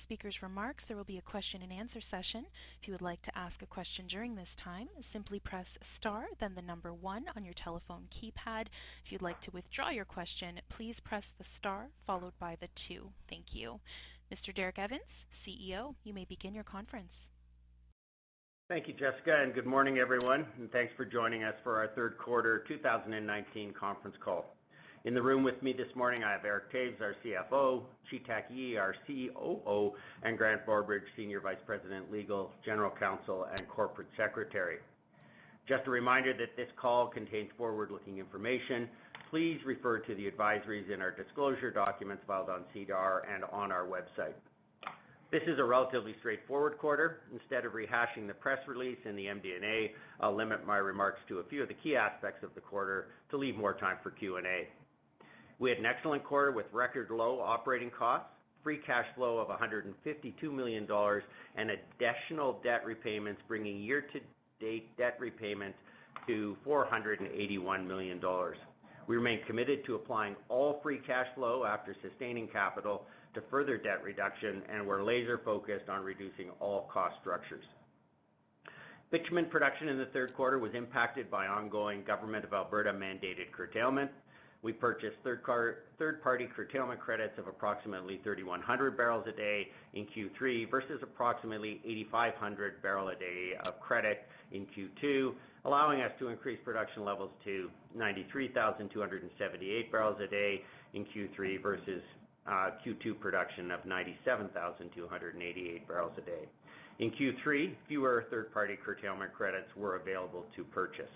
speaker's remarks, there will be a question and answer session. If you would like to ask a question during this time, simply press star, then the number 1 on your telephone keypad. If you'd like to withdraw your question, please press the star followed by the 2. Thank you. Mr. Derek Evans, CEO, you may begin your conference. Thank you, Jessica, and good morning, everyone, and thanks for joining us for our third quarter 2019 conference call. In the room with me this morning, I have Eric Taves, our CFO, Chi-Tak Yee, our COO, and Grant Borbridge, Senior Vice President, Legal, General Counsel, and Corporate Secretary. Just a reminder that this call contains forward-looking information. Please refer to the advisories in our disclosure documents filed on SEDAR and on our website. This is a relatively straightforward quarter. Instead of rehashing the press release and the MD&A, I'll limit my remarks to a few of the key aspects of the quarter to leave more time for Q&A. We had an excellent quarter with record low operating costs, free cash flow of $152 million, and additional debt repayments, bringing year-to-date debt repayments to $481 million. We remain committed to applying all free cash flow after sustaining capital to further debt reduction, and we're laser focused on reducing all cost structures. Bitumen production in the third quarter was impacted by ongoing Government of Alberta mandated curtailment. We purchased third-party curtailment credits of approximately 3,100 barrels a day in Q3 versus approximately 8,500 barrel a day of credit in Q2, allowing us to increase production levels to 93,278 barrels a day in Q3 versus Q2 production of 97,288 barrels a day. In Q3, fewer third-party curtailment credits were available to purchase.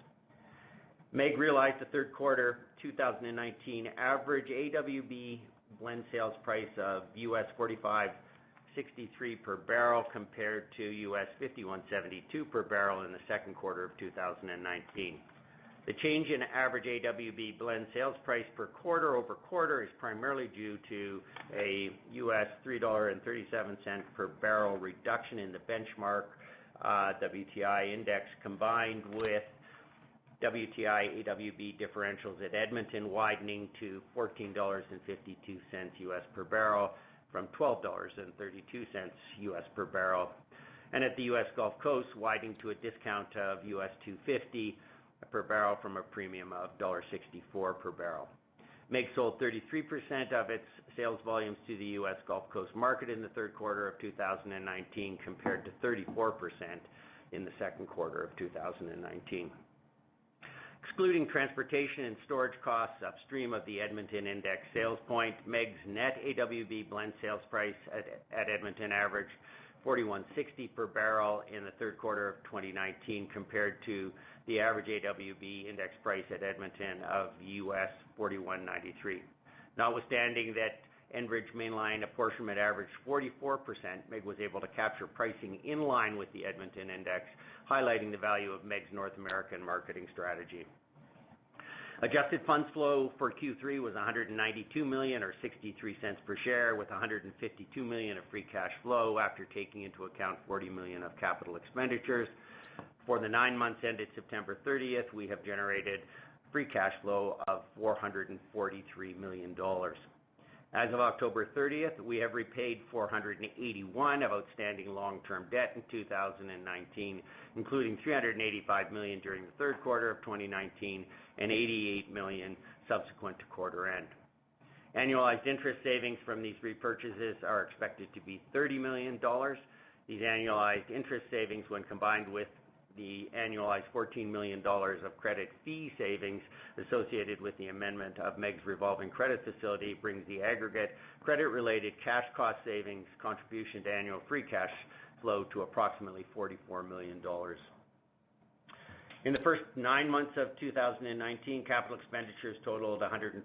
MEG realized the third quarter 2019 average AWB blend sales price of US $45.63 per barrel compared to US $51.72 per barrel in the second quarter of 2019. The change in average AWB blend sales price per quarter over quarter is primarily due to a US $3.37 per barrel reduction in the benchmark WTI index, combined with WTI AWB differentials at Edmonton widening to $14.52 US per barrel from $12.32 US per barrel, and at the US Gulf Coast widening to a discount of US $2.50 per barrel from a premium of $1.64 per barrel. MEG sold 33% of its sales volumes to the US Gulf Coast market in the third quarter of 2019 compared to 34% in the second quarter of 2019. Excluding transportation and storage costs upstream of the Edmonton Index sales point, MEG's net AWB blend sales price at Edmonton averaged $41.60 per barrel in the third quarter of 2019 compared to the average AWB index price at Edmonton of US $41.93. Notwithstanding that Enbridge Mainline apportionment averaged 44%, MEG was able to capture pricing in line with the Edmonton Index, highlighting the value of MEG's North American marketing strategy. Adjusted funds flow for Q3 was $192 million or 63 cents per share, with $152 million of free cash flow after taking into account $40 million of capital expenditures. For the 9 months ended September 30th, we have generated free cash flow of $443 million. As of October 30th, we have repaid $481 of outstanding long-term debt in 2019, including $385 million during the third quarter of 2019 and $88 million subsequent to quarter end. Annualized interest savings from these repurchases are expected to be $30 million. These annualized interest savings, when combined with the annualized $14 million of credit fee savings associated with the amendment of MEG's revolving credit facility, brings the aggregate credit-related cash cost savings contribution to annual free cash flow to approximately $44 million. In the first 9 months of 2019, capital expenditures totaled $126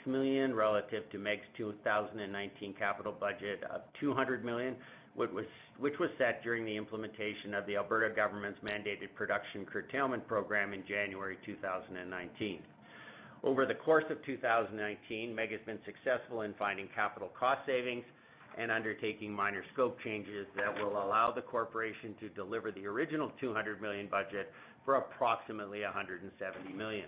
million relative to MEG's 2019 capital budget of $200 million, which was set during the implementation of the Alberta government's mandated production curtailment program in January 2019. Over the course of 2019, MEG has been successful in finding capital cost savings and undertaking minor scope changes that will allow the corporation to deliver the original $200 million budget for approximately $170 million.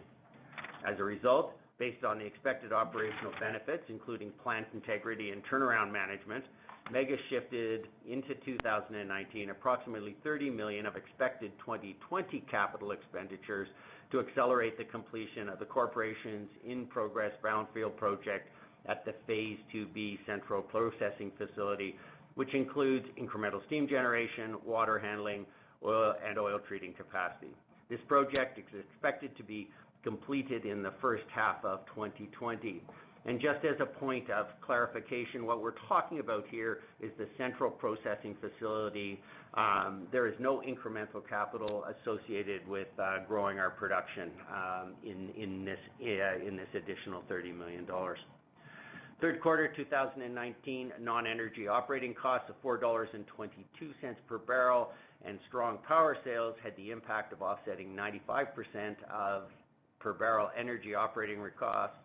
As a result, based on the expected operational benefits, including plant integrity and turnaround management, MEG has shifted into 2019 approximately $30 million of expected 2020 capital expenditures to accelerate the completion of the corporation's in-progress brownfield project at the Phase 2B Central Processing Facility, which includes incremental steam generation, water handling, oil treating capacity. This project is expected to be completed in the first half of 2020. And just as a point of clarification, what we're talking about here is the Central Processing Facility. There is no incremental capital associated with growing our production in this additional $30 million. Third quarter 2019 non-energy operating costs of $4.22 per barrel and strong power sales had the impact of offsetting 95% of per barrel energy operating costs,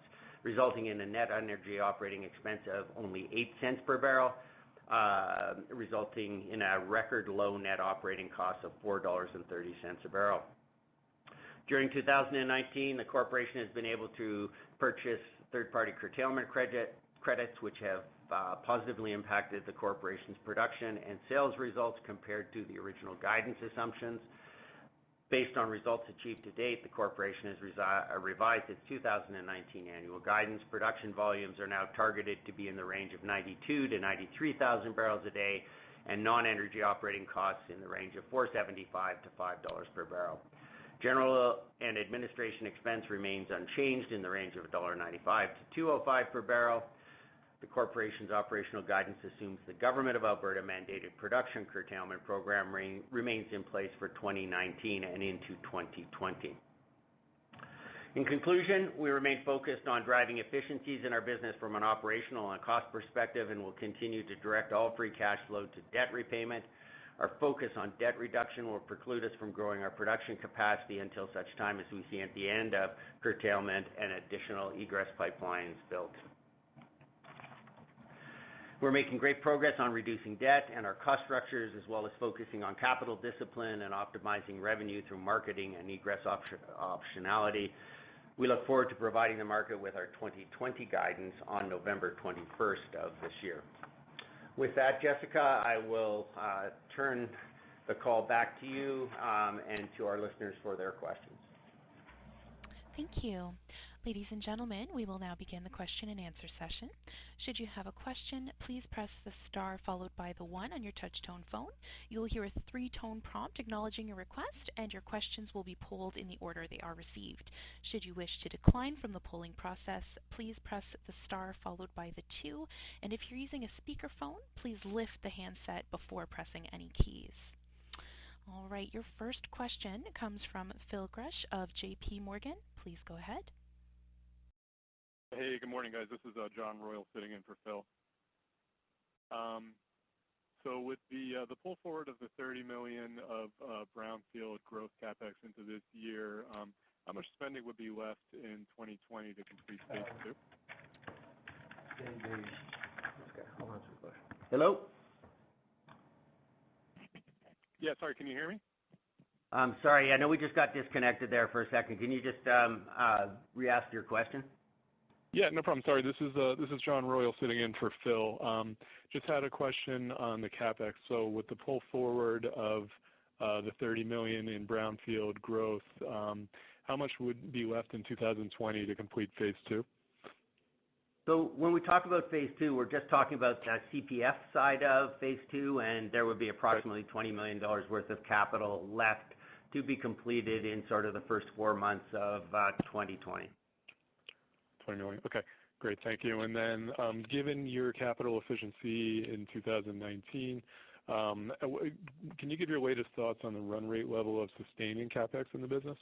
resulting in a net energy operating expense of only 8 cents per barrel, resulting in a record low net operating cost of $4.30 a barrel. During 2019, the corporation has been able to purchase third-party curtailment credits, which have positively impacted the corporation's production and sales results compared to the original guidance assumptions. Based on results achieved to date, the corporation has revised its 2019 annual guidance. Production volumes are now targeted to be in the range of 92,000 to 93,000 barrels a day, and non-energy operating costs in the range of $4.75 to $5 per barrel. General and administration expense remains unchanged in the range of $1.95 to $2.05 per barrel. The corporation's operational guidance assumes the Government of Alberta mandated production curtailment program remains in place for 2019 and into 2020. In conclusion, we remain focused on driving efficiencies in our business from an operational and cost perspective, and will continue to direct all free cash flow to debt repayment. Our focus on debt reduction will preclude us from growing our production capacity until such time as we see at the end of curtailment and additional egress pipelines built. We're making great progress on reducing debt and our cost structures, as well as focusing on capital discipline and optimizing revenue through marketing and egress optionality. We look forward to providing the market with our 2020 guidance on November 21st of this year. With that, Jessica, I will turn the call back to you and to our listeners for their questions. Thank you. Ladies and gentlemen, we will now begin the question and answer session. Should you have a question, please press the star followed by the 1 on your touch-tone phone. You will hear a 3-tone prompt acknowledging your request, and your questions will be polled in the order they are received. Should you wish to decline from the polling process, please press the star followed by the 2. And if you're using a speakerphone, please lift the handset before pressing any keys. All right, your first question comes from Phil Gresh of JP Morgan. Please go ahead. Hey, good morning, guys. This is John Royal sitting in for Phil. So with the pull forward of the $30 million of brownfield growth capex into this year, how much spending would be left in 2020 to complete phase 2? Hello? Yeah, sorry, can you hear me? I'm sorry, I know we just got disconnected there for a second. Can you just re-ask your question? Yeah, no problem. Sorry, this is John Royal sitting in for Phil. Just had a question on the capex. So with the pull forward of the $30 million in brownfield growth, how much would be left in 2020 to complete phase 2? So when we talk about phase 2, we're just talking about the CPF side of phase 2, and there would be approximately $20 million worth of capital left to be completed in sort of the first 4 months of 2020. 20 million. Okay, great, thank you. And then given your capital efficiency in 2019, can you give your latest thoughts on the run rate level of sustaining capex in the business?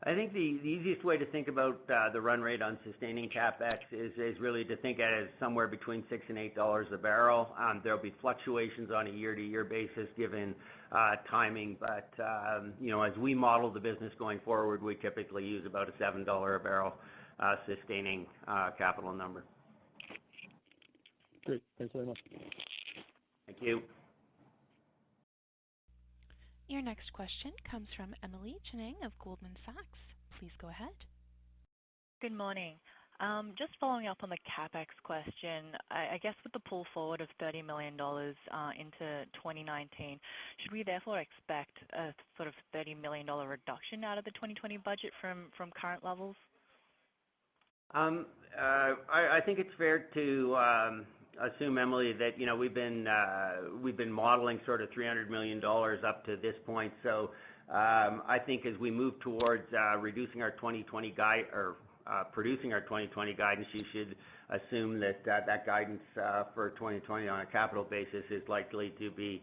I think the easiest way to think about the run rate on sustaining capex is really to think at it as somewhere between $6 and $8 a barrel. There'll be fluctuations on a year-to-year basis given timing, but as we model the business going forward, we typically use about a $7 a barrel sustaining capital number. Great, thanks very much. Thank you. Your next question comes from Emily Chenang of Goldman Sachs. Please go ahead. Good morning. Just following up on the CapEx question, I guess with the pull forward of $30 million into 2019, should we therefore expect a sort of $30 million reduction out of the 2020 budget from current levels? I think it's fair to assume, Emily, that we've been modeling sort of $300 million up to this point. So I think as we move towards reducing our 2020 guide or producing our 2020 guidance, you should assume that that guidance for 2020 on a capital basis is likely to be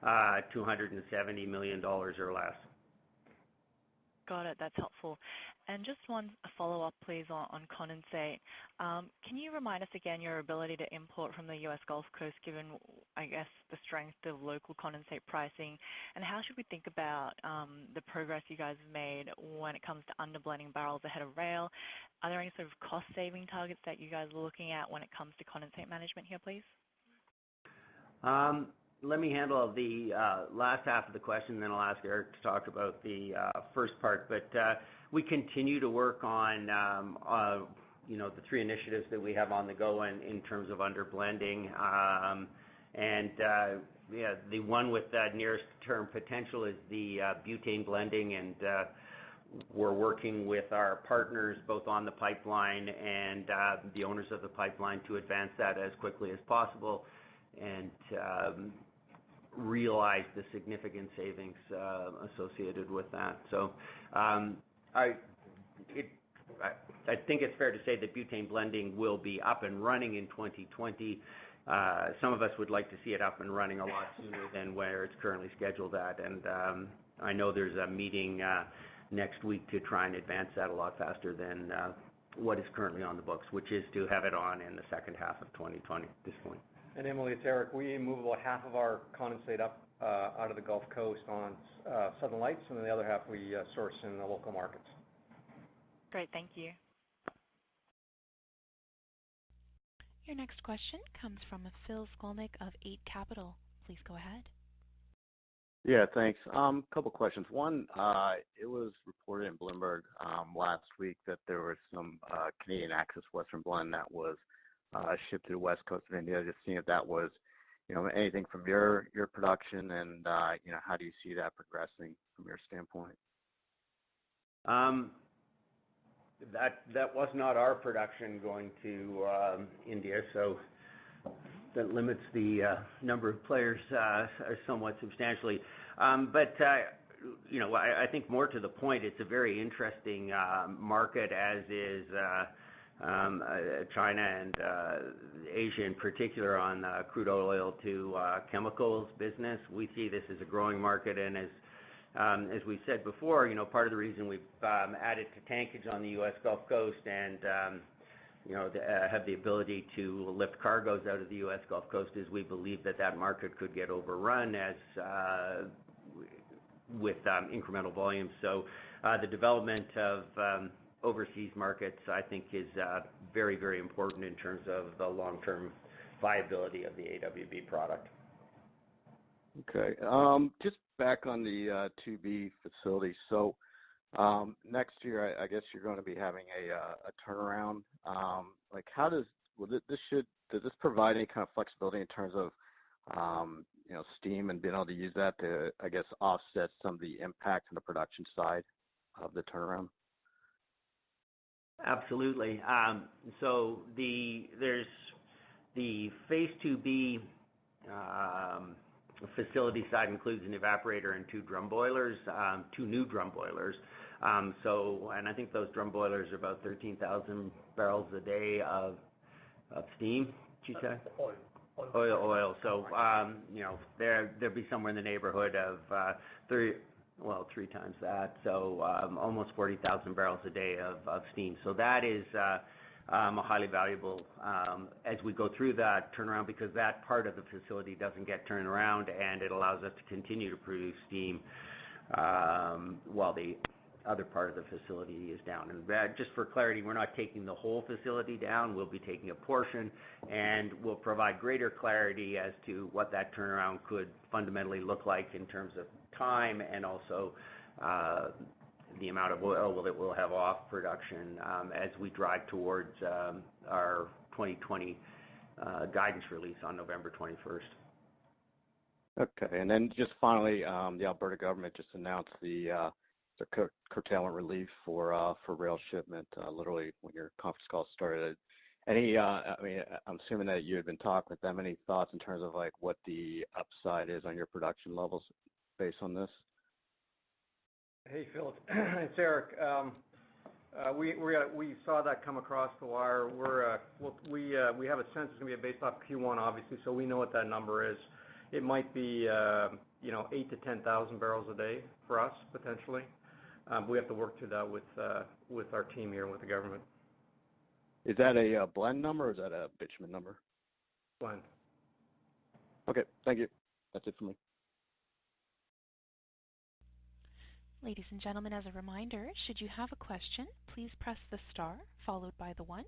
$270 million or less. Got it. That's helpful. And just one follow-up, please, on condensate. Can you remind us again your ability to import from the U.S. Gulf Coast, given, I guess, the strength of local condensate pricing? And how should we think about the progress you guys have made when it comes to underblending barrels ahead of rail? Are there any sort of cost-saving targets that you guys are looking at when it comes to condensate management here, please? Let me handle the last half of the question, then I'll ask Eric to talk about the first part. But we continue to work on, the three initiatives that we have on the go in terms of underblending. The one with that nearest term potential is the butane blending, and we're working with our partners both on the pipeline and the owners of the pipeline to advance that as quickly as possible and realize the significant savings associated with that. So I think it's fair to say that butane blending will be up and running in 2020. Some of us would like to see it up and running a lot sooner than where it's currently scheduled at. And I know there's a meeting next week to try and advance that a lot faster than what is currently on the books, which is to have it on in the second half of 2020 at this point. And Emily, it's Eric. We move about half of our condensate up out of the Gulf Coast on Southern Lights, and then the other half we source in the local markets. Great, thank you. Your next question comes from Phil Skolnick of 8 Capital. Please go ahead. Yeah, thanks. Couple questions. One, it was reported in Bloomberg last week that there was some Canadian Access Western Blend that was shipped to the west coast of India. Just seeing if that was, anything from your production, and how do you see that progressing from your standpoint? That was not our production going to India, so that limits the number of players somewhat substantially. But I think more to the point, it's a very interesting market, as is China and Asia in particular on crude oil to chemicals business. We see this as a growing market, and as we said before, part of the reason we've added to tankage on the U.S. Gulf Coast and have the ability to lift cargoes out of the U.S. Gulf Coast is we believe that market could get overrun with incremental volumes. So the development of overseas markets, I think, is very, very important in terms of the long-term viability of the AWB product. Okay. Just back on the 2B facility. So next year, I guess you're going to be having a turnaround. Does this provide any kind of flexibility in terms of steam and being able to use that to, I guess, offset some of the impact on the production side of the turnaround? Absolutely. So there's the Phase 2B facility side includes an evaporator and two new drum boilers. And I think those drum boilers are about 13,000 barrels a day of steam, did you say? Oil. So, there'd be somewhere in the neighborhood of three times that. So, almost 40,000 barrels a day of steam. So that is a highly valuable as we go through that turnaround, because that part of the facility doesn't get turned around, and it allows us to continue to produce steam while the other part of the facility is down. And just for clarity, we're not taking the whole facility down. We'll be taking a portion, and we'll provide greater clarity as to what that turnaround could fundamentally look like in terms of time and also the amount of oil that we'll have off production as we drive towards our 2020 guidance release on November 21st. Okay, and then just finally, the Alberta government just announced the curtailment relief for rail shipment, literally when your conference call started. Any, I mean, I'm assuming that you had been talking with them. Any thoughts in terms of like what the upside is on your production levels based on this? Hey, Phil, it's Eric. We saw that come across the wire. We have a sense it's going to be based off Q1, obviously, so we know what that number is. It might be 8,000 to 10,000 barrels a day for us potentially. We have to work through that with our team here and with the government. Is that a blend number or is that a bitumen number? Blend. Okay, thank you. That's it for me. Ladies and gentlemen, as a reminder, should you have a question, please press the star followed by the 1.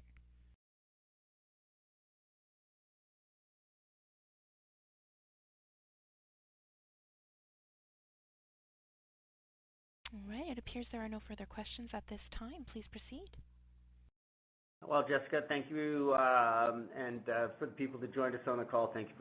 All right, it appears there are no further questions at this time. Please proceed. Well, Jessica, thank you, and for the people that joined us on the call, thank you very